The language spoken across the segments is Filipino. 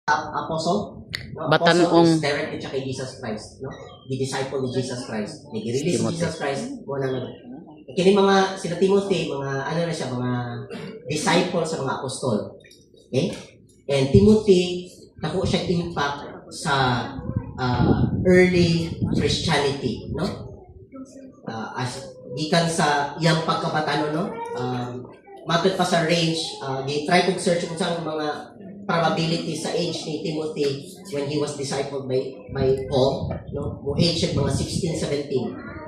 Apostle? No? Batanong. Apostle is directed siya kay Jesus Christ. No? The disciple ni Jesus Christ. Nag-release si Jesus Christ. Muna na. Kini mga, sila Timothy, mga, ano na siya, mga disciple sa mga apostol. Okay? And Timothy, nakuha siya impact sa early Christianity. No? As gikan sa iyang pagkabatano, no? Matod pa sa range, they try to search kung saan mga probability sa age ni Timothy when he was discipled by Paul, no? Mo age siya mga 16, 17.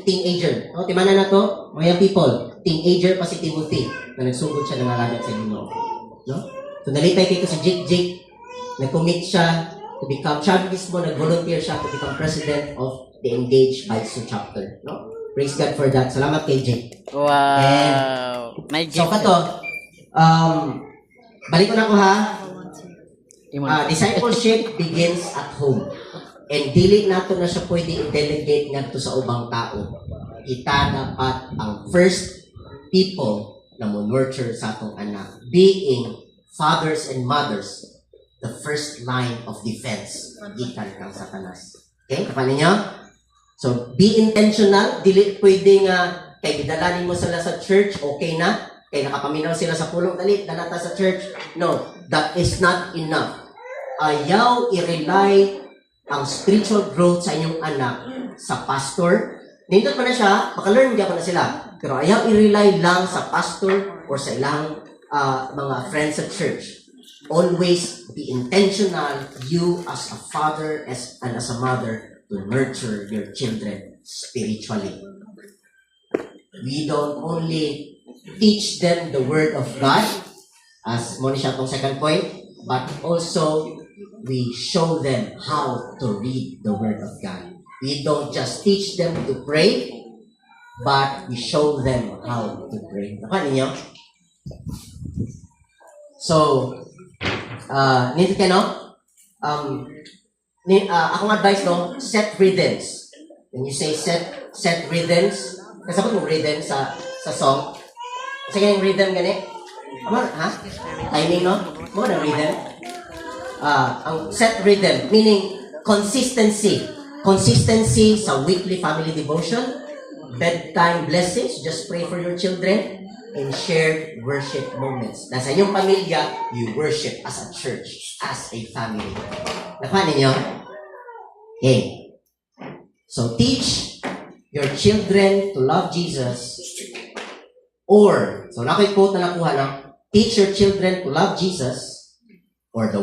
Teenager. No? Timana na to, mga people. Teenager pa si Timothy na nagsugod siya ng alagad sa Ginoo. No? So nalitay kay ko si Jake. Nag-commit siya to become, siya mismo nag-volunteer siya to become president of the Engage Bible Chapter. No? Praise God for that. Salamat kay Jake. Wow. And, may gift. so kato, balik ko na ko ha. Discipleship begins at home. And dili nato na siya pwede i-delegate ngadto sa ubang tao. Kita dapat ang first people na mo nurture sa atong anak. Being fathers and mothers, the first line of defense gikan kang Satanas. Okay? Kapag ninyo? So, be intentional. Dili pwede nga kay gidalanin mo sila sa church, okay na. Kay nakapaminaw sila sa pulong, dali, dalata sa church. No, that is not enough. Ayaw i-rely ang spiritual growth sa inyong anak sa pastor. Nindot pa na siya, maka-learn niya pa na sila. Pero ayaw i-rely lang sa pastor or sa ilang mga friends at church. Always be intentional, you as a father and as a mother, to nurture your children spiritually. We don't only teach them the Word of God, as mo ni siya itong second point, but also we show them how to read the Word of God. We don't just teach them to pray, but we show them how to pray. Nakuha ninyo? So, nito kayo, no? Akong advice, no? Set rhythms. When you say set rhythms, kasabot mo rhythm sa song. Sige yung rhythm gani. Ha? Timing, no? Mo na rhythm. Ang set rhythm, meaning consistency. Consistency sa weekly family devotion, bedtime blessings, just pray for your children, and shared worship moments. Nasa inyong pamilya, you worship as a church, as a family. Nakuha ninyo? Okay. So, teach your children to love Jesus, or, so nako'y quote na nakuha na, teach your children to love Jesus, or the